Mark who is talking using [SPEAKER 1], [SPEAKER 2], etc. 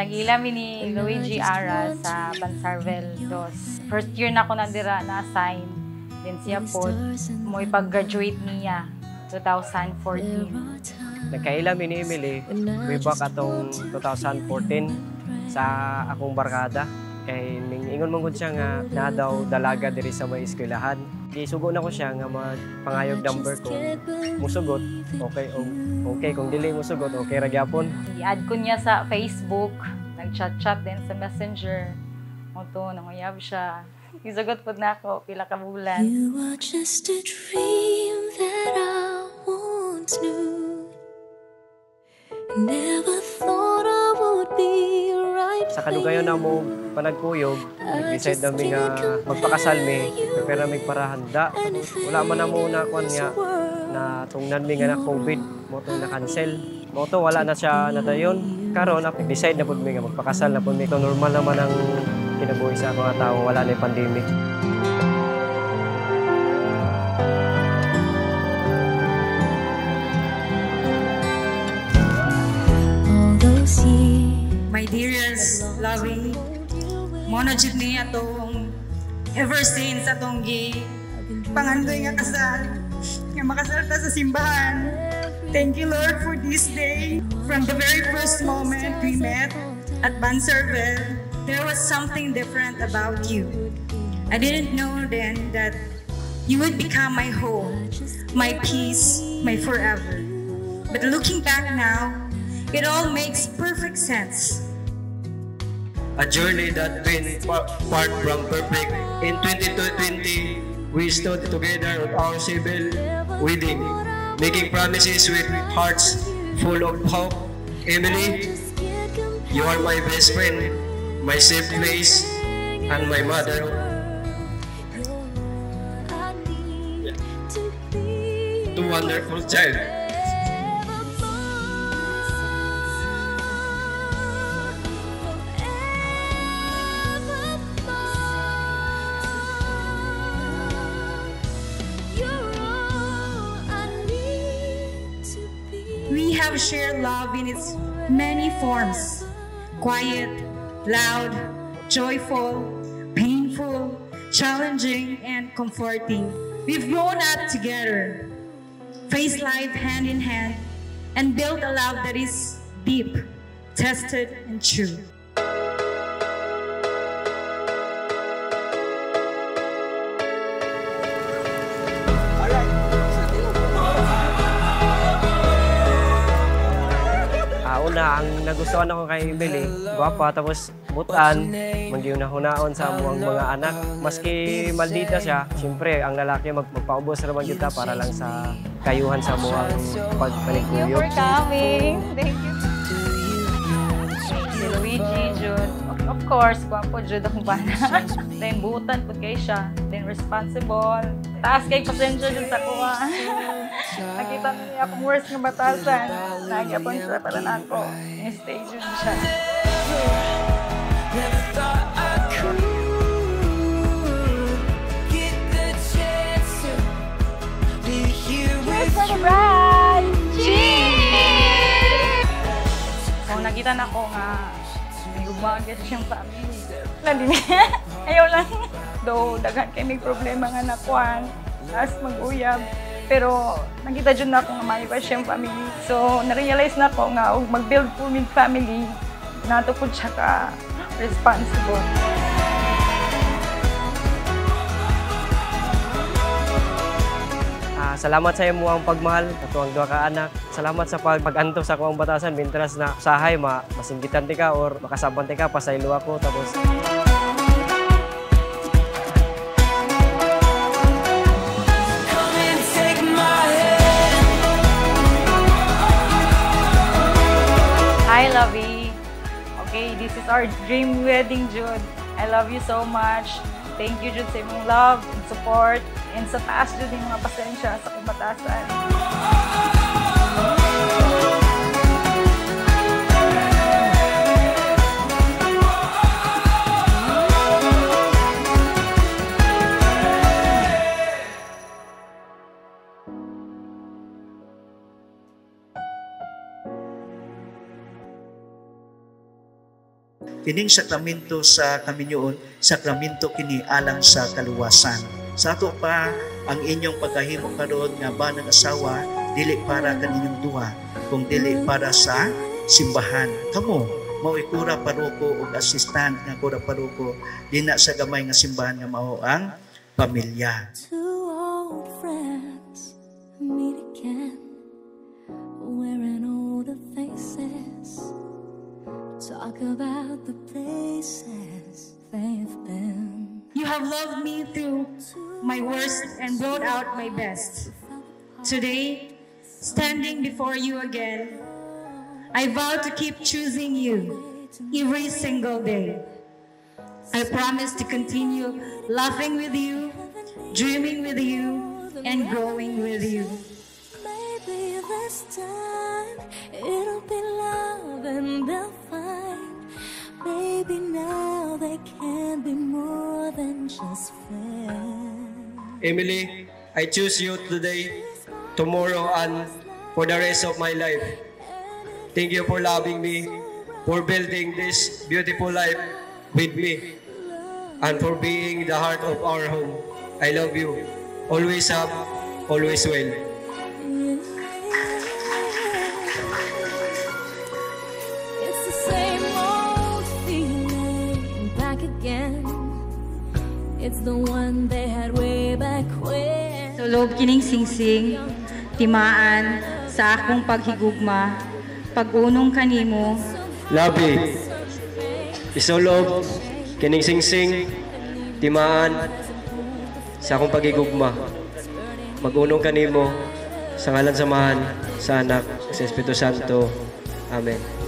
[SPEAKER 1] Nag-ilami ni Luigi Ara sa Bansarvel 2. First year na ako nandira na-assign. Then siya po, mo ipag-graduate niya 2014.
[SPEAKER 2] Nagkailami ni Emily way back atong 2014 sa akong barkada. Kay ingon man gud siya nga na daw dalaga diri sa may eskwelahan. Gisugo na ko siya nga magpangayog number ko. Musugot, okay kung dili musugot, okay ra gyapon.
[SPEAKER 1] I-add ko niya sa Facebook, nag-chat-chat din sa Messenger. Moto nanguyab siya. Isugot pud na ako pila ka bulan.
[SPEAKER 3] You are just a dream that I once knew. Never thought I would be right.
[SPEAKER 2] Sa kadugayon na mo panagkuyog, nag-decide namin nga magpakasal mi, pero may parahanda. Wala man na mo na kuan nga na tungnan mi nga na COVID, mo to na cancel. Mo to wala na siya nadayon. Karon nag-decide na pud mi nga magpakasal na pud mi. Ito normal naman ang kinabuhi sa mga tao, wala na pandemic.
[SPEAKER 4] My dearest, loving, mono jud ni atong ever since atong pangandoy nga kasal, nga makasal ta sa simbahan. Thank you, Lord, for this day. From the very first moment we met at Bansarvel, there was something different about you. I didn't know then that you would become my home, my peace, my forever. But looking back now, it all makes perfect sense.
[SPEAKER 5] A journey that been far from perfect. In 2020, we stood together at our civil wedding, making promises with hearts full of hope. Emily, you are my best friend, my safe place, and my mother. Two wonderful child.
[SPEAKER 4] We have shared love in its many forms: quiet, loud, joyful, painful, challenging, and comforting. We've grown up together, faced life hand in hand, and built a love that is deep, tested, and true.
[SPEAKER 2] Una, ang nagustuhan ako kay Emily, gwapa, tapos butan, magyunahunaon sa amuang mga anak. Maski maldita siya, siyempre, ang lalaki magpaubos naman kita para lang sa kayuhan sa amuang pagpaliguyog.
[SPEAKER 1] Thank you for coming. Thank you. Si Luigi, Jud. Of course, gwapo, Jud, akong bana. Then, butan po kay siya. Then, responsible. Taas kay pasensya dun sa kuha. Nakita niya akong worst nga batasan. Nagyapon siya para na ako. Ni-stay dun siya. Cheers for the bride! Cheers! Kung nakita na ko nga, may gumagay siyang family. Ayaw lang. Though, daghan kayo may problema nga nakuhan. Tapos mag-uyab. Pero nakita dyan na ako nga may pa siyang family. So, na-realize na ko nga, mag-build po with family, nato po siya ka responsible.
[SPEAKER 2] Salamat sa imo ang pagmahal, ato ang duha ka anak. Salamat sa pag-anto sa kuang batasan, mintras na usahay, masinggitan ti ka or makasaban ti ka, pasaylo ako, tapos
[SPEAKER 1] Hi, Lovey. Okay, this is our dream wedding, Jude. I love you so much. Thank you, Jude, sa imong love and support. And sa taas, Jude, yung mga pasensya sa kubatasan.
[SPEAKER 6] Kining sakramento sa kaminyoon, sakramento kini alang sa kaluwasan. Sa ato pa ang inyong pagkahimo karon nga banang asawa dili para kaninyong duha, kung dili para sa simbahan. Kamo mao'y kura paroko ug assistant nga kura paroko dina sa gamay nga simbahan nga mao ang pamilya.
[SPEAKER 3] Two old friends meet again, wearing all the faces, talk about the places they've been.
[SPEAKER 4] You have loved me through my worst and brought out my best. Today, standing before you again, I vow to keep choosing you every single day. I promise to continue laughing with you, dreaming with you, and growing with you.
[SPEAKER 3] Maybe this time it'll be love and they'll find. Maybe now they can be more than just friends.
[SPEAKER 5] Emily, I choose you today, tomorrow, and for the rest of my life. Thank you for loving me, for building this beautiful life with me, and for being the heart of our home. I love you. Always up, always well.
[SPEAKER 3] It's the same old feeling back again. It's the one they had way back when.
[SPEAKER 4] Sulog kining singsing, timaan sa akong paghigugma, pag-unong kanimo,
[SPEAKER 5] Labi, isulog, kining singsing, timaan, sa akong pagigugma. Mag-unong kanimo, sa ngalan samahan, sa anak, sa Espiritu Santo. Amen.